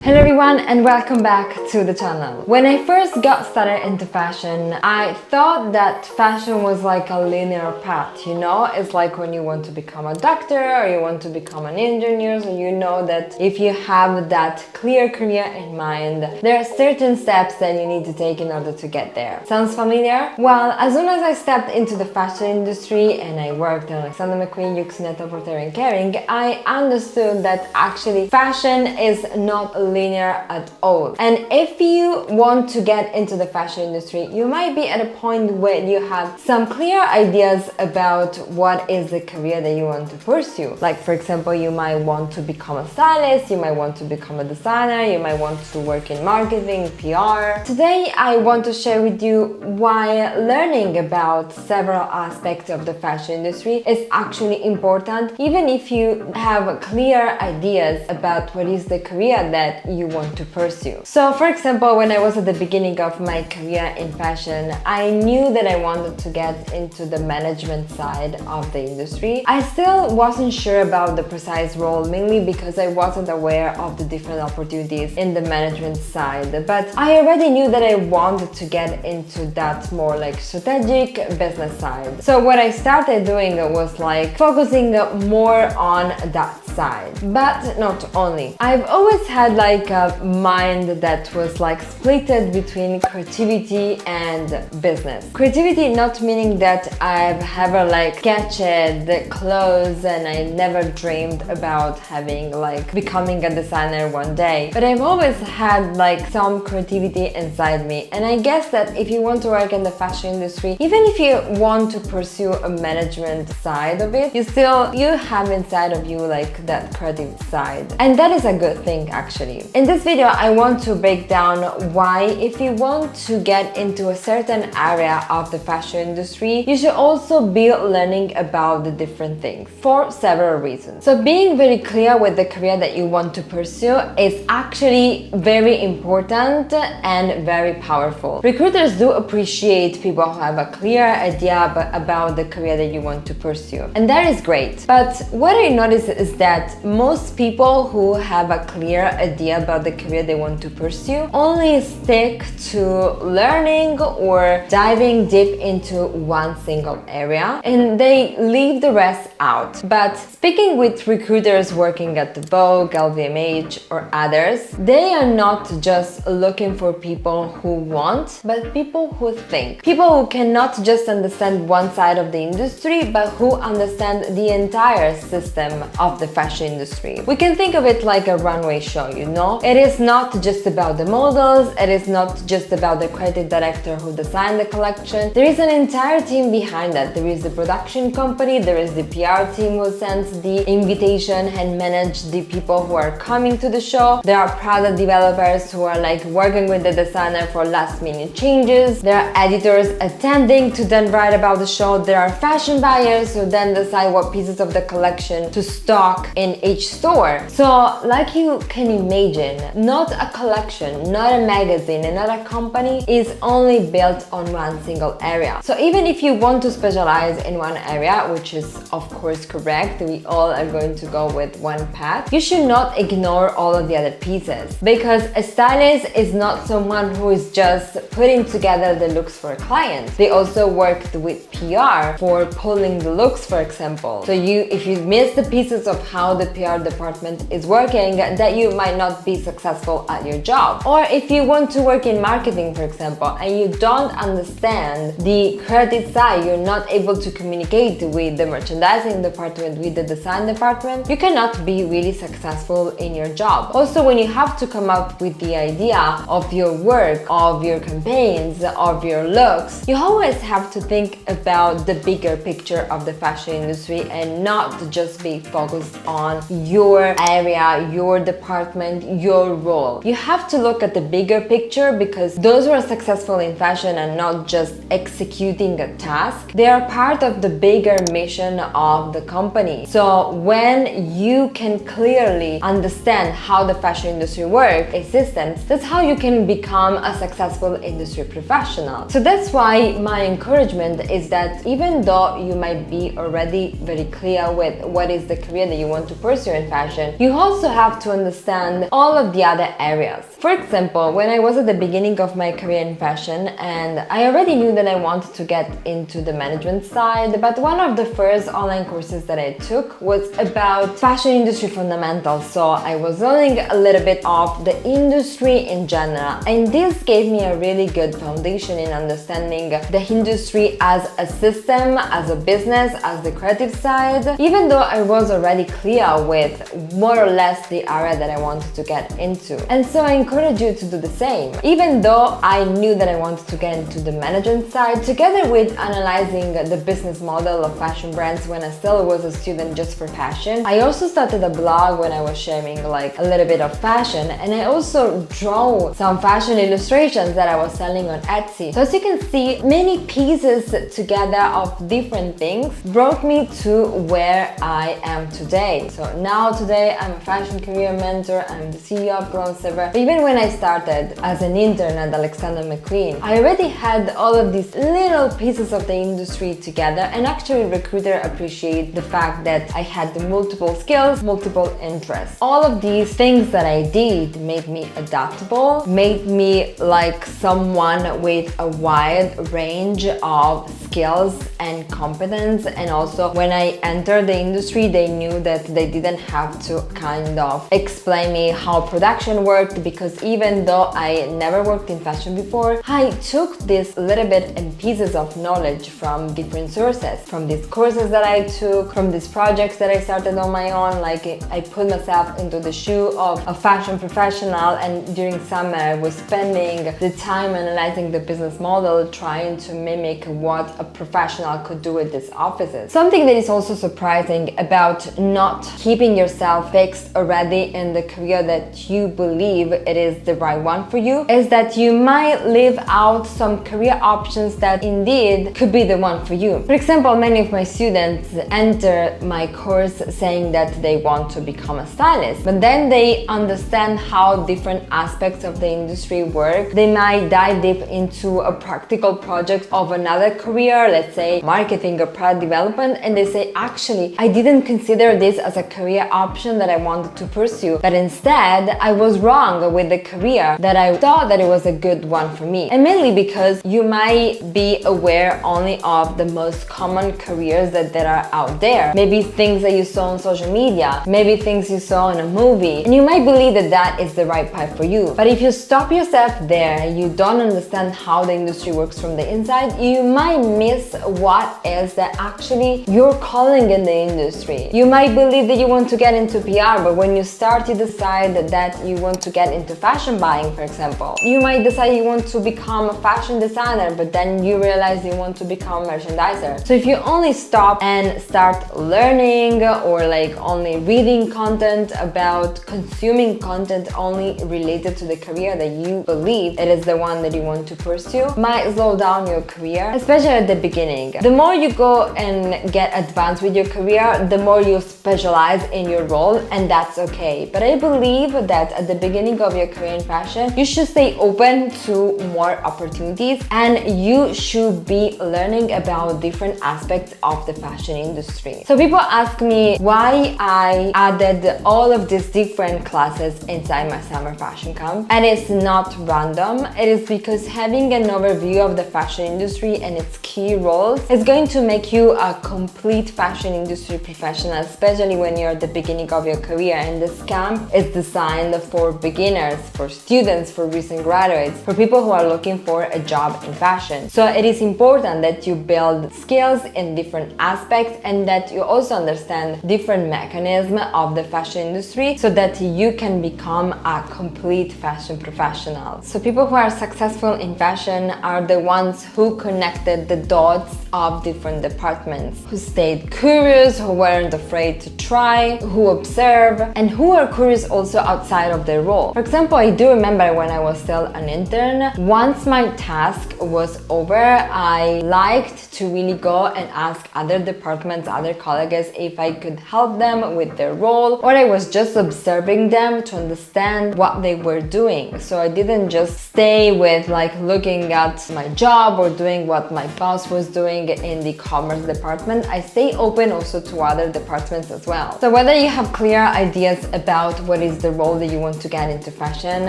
Hello everyone and welcome back to the channel. When I first got started into fashion, I thought that fashion was like a linear path, you know? It's like when you want to become a doctor or you want to become an engineer, so you know that if you have that clear career in mind, there are certain steps that you need to take in order to get there. Sounds familiar? Well, as soon as I stepped into the fashion industry and I worked on Alexander McQueen, Yux, Net, Porter and Kering, I understood that actually fashion is not linear at all. And if you want to get into the fashion industry, you might be at a point where you have some clear ideas about what is the career that you want to pursue. Like, for example, you might want to become a stylist, you might want to become a designer, you might want to work in marketing, PR. Today, I want to share with you why learning about several aspects of the fashion industry is actually important, even if you have clear ideas about what is the career that you want to pursue. So, for example, when I was at the beginning of my career in fashion, I knew that I wanted to get into the management side of the industry. I still wasn't sure about the precise role, mainly because I wasn't aware of the different opportunities in the management side. But I already knew that I wanted to get into that more like strategic business side. So what I started doing was like focusing more on that side. But not only. I've always had like a mind that was like splitted between creativity and business. Creativity not meaning that I've ever like sketched the clothes and I never dreamed about having like becoming a designer one day, but I've always had like some creativity inside me. And I guess that if you want to work in the fashion industry, even if you want to pursue a management side of it, you have inside of you like that creative side, and that is a good thing actually. In this video, I want to break down why, if you want to get into a certain area of the fashion industry, you should also be learning about the different things for several reasons. So being very clear with the career that you want to pursue is actually very important and very powerful. Recruiters do appreciate people who have a clear idea about the career that you want to pursue, and that is great. But what I noticed is that most people who have a clear idea about the career they want to pursue only stick to learning or diving deep into one single area, and they leave the rest out. But speaking with recruiters working at the Vogue, LVMH or others, they are not just looking for people who want, but people who think. People who cannot just understand one side of the industry, but who understand the entire system of the fashion industry. We can think of it like a runway show, you know? It is not just about the models, it is not just about the creative director who designed the collection. There is an entire team behind that. There is the production company, there is the PR team who sends the invitation and manage the people who are coming to the show. There are Prada developers who are like working with the designer for last minute changes. There are editors attending to then write about the show. There are fashion buyers who then decide what pieces of the collection to stock in each store. So like you can imagine, not a collection, not a magazine, and not a company is only built on one single area. So even if you want to specialize in one area, which is of course correct, we all are going to go with one path, you should not ignore all of the other pieces, because a stylist is not someone who is just putting together the looks for a client. They also worked with PR for pulling the looks, for example. So if you miss the pieces of how the PR department is working, that you might not be successful at your job. Or if you want to work in marketing, for example, and you don't understand the creative side, you're not able to communicate with the merchandising department, with the design department, you cannot be really successful in your job. Also, when you have to come up with the idea of your work, of your campaigns, of your looks, you always have to think about the bigger picture of the fashion industry and not just be focused on your area, your department, your role. You have to look at the bigger picture, because those who are successful in fashion are not just executing a task, they are part of the bigger mission of the company. So when you can clearly understand how the fashion industry works, its systems, that's how you can become a successful industry professional. So that's why my encouragement is that even though you might be already very clear with what is the career that you want to pursue in fashion, you also have to understand all of the other areas. For example, when I was at the beginning of my career in fashion, and I already knew that I wanted to get into the management side, but one of the first online courses that I took was about fashion industry fundamentals. So I was learning a little bit of the industry in general, and this gave me a really good foundation in understanding the industry as a system, as a business, as the creative side, even though I was already clear with more or less the area that I wanted to get into. And so I encourage you to do the same. Even though I knew that I wanted to get into the management side, together with analyzing the business model of fashion brands when I still was a student just for fashion, I also started a blog when I was sharing like a little bit of fashion, and I also drew some fashion illustrations that I was selling on Etsy. So as you can see, many pieces together of different things brought me to where I am today. So now today I'm a fashion career mentor, I'm the CEO of Glam. But even when I started as an intern at Alexander McQueen, I already had all of these little pieces of the industry together, and actually recruiter appreciate the fact that I had multiple skills, multiple interests. All of these things that I did made me adaptable, made me like someone with a wide range of skills and competence. And also when I entered the industry, they knew that they didn't have to kind of explain me how production worked, because even though I never worked in fashion before, I took this little bit and pieces of knowledge from different sources, from these courses that I took, from these projects that I started on my own. Like I put myself into the shoe of a fashion professional, and during summer I was spending the time analyzing the business model, trying to mimic what a professional could do with these offices. Something that is also surprising about not keeping yourself fixed already in the career that you believe it is the right one for you is that you might leave out some career options that indeed could be the one for you. For example, many of my students enter my course saying that they want to become a stylist, but then they understand how different aspects of the industry work. They might dive deep into a practical project of another career, let's say marketing or product development, and they say, actually, I didn't consider this as a career option that I wanted to pursue, but instead I was wrong with the career that I thought that it was a good one for me. And mainly because you might be aware only of the most common careers that are out there. Maybe things that you saw on social media, maybe things you saw in a movie, and you might believe that that is the right path for you. But if you stop yourself there, you don't understand how the industry works from the inside, you might miss what is that actually you're calling in the industry. You might believe that you want to get into PR, but when you start, you decide that you want to get into fashion buying, for example. You might decide you want to become a fashion designer, but then you realize you want to become a merchandiser. So if you only stop and start learning, or like only reading content about consuming content only related to the career that you believe it is the one that you want to pursue, might slow down your career, especially at the beginning. The more you go and get advanced with your career, the more you specialize in your role, and that's okay. But I believe that at the beginning of your career in fashion, you should stay open to more opportunities, and you should be learning about different aspects of the fashion industry. So people ask me why I added all of these different classes inside my summer fashion camp, and it's not random. It is because having an overview of the fashion industry and its key roles is going to make you a complete fashion industry professional, especially when you're at the beginning of your career. And this camp is designed for beginners, for students, for recent graduates, for people who are looking for a job in fashion. So it is important that you build skills in different aspects, and that you also understand different mechanisms of the fashion industry, so that you can become a complete fashion professional. So people who are successful in fashion are the ones who connected the dots of different departments, who stayed curious, who weren't afraid to try, who observe, and who are curious also outside of their role. For example, I do remember when I was still an intern, once my task was over, I liked to really go and ask other departments, other colleagues, if I could help them with their role, or I was just observing them to understand what they were doing. So I didn't just stay with like looking at my job or doing what my boss was doing in the commerce department. I stay open also to other departments as well. So whether you have clear ideas about what is the role that you want to get into fashion.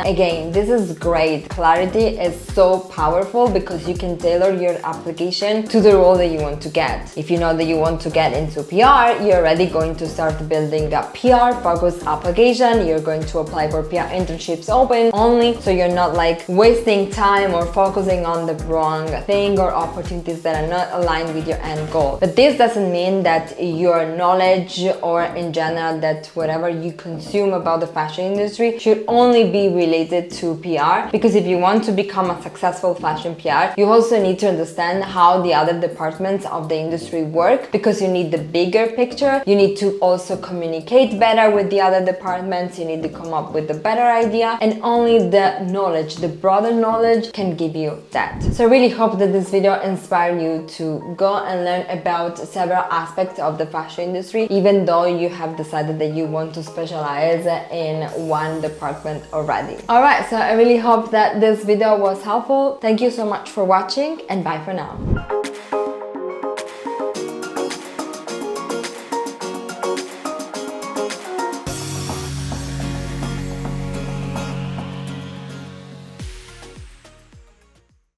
Again, this is great. Clarity is so powerful because you can tailor your application to the role that you want to get. If you know that you want to get into PR, you're already going to start building a PR focused application. You're going to apply for PR internships open only, so you're not like wasting time or focusing on the wrong thing or opportunities that are not aligned with your end goal. But this doesn't mean that your knowledge or in general that whatever you consume about the fashion industry should only be related to PR, because if you want to become a successful fashion PR, you also need to understand how the other departments of the industry work, because you need the bigger picture. You need to also communicate better with the other departments. You need to come up with a better idea, and only the knowledge, the broader knowledge, can give you that. So I really hope that this video inspired you to go and learn about several aspects of the fashion industry, even though you have decided that you want to specialize in one department already. Alright, so I really hope that this video was helpful. Thank you so much for watching, and bye for now.